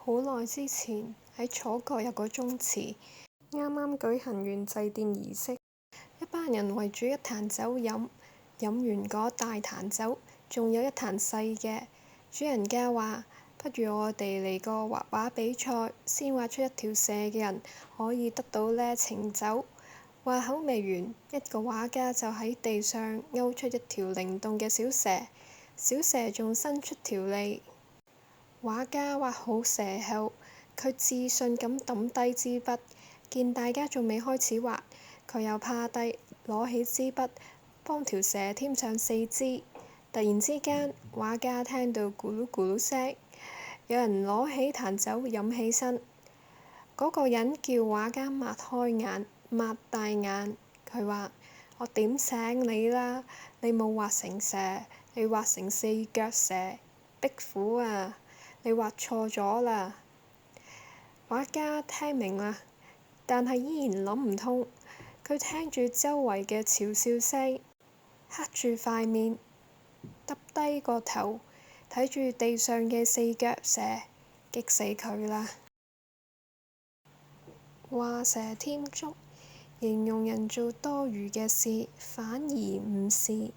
好耐之前喺楚國有個宗祠，啱啱舉行完祭奠儀式，一班人圍住一壇酒飲，飲完嗰大壇酒，仲有一壇細嘅。主人家話：不如我哋嚟個畫畫比賽，先畫出一條蛇嘅人可以得到呢埕酒。話口未完，一個畫家就喺地上勾出一條靈動嘅小蛇，小蛇仲伸出條脷。畫家畫好蛇後，佢自信咁抌低支筆，見大家仲未開始畫，佢又趴低攞起支筆，幫條蛇添上四肢。突然之間，畫家聽到咕嚕咕嚕聲，有人攞起壇酒飲起身。嗰個人叫畫家擘開眼，擘大眼，佢話：我點醒你啦？你冇畫成蛇，你畫成四腳蛇，壁虎啊！你畫錯咗啦！畫家聽明啦，但係依然諗唔通。佢聽住周圍嘅嘲笑聲，黑住塊面，耷低個頭，睇住地上嘅四腳蛇，激死佢啦！畫蛇添足，形容人做多餘嘅事，反而唔是。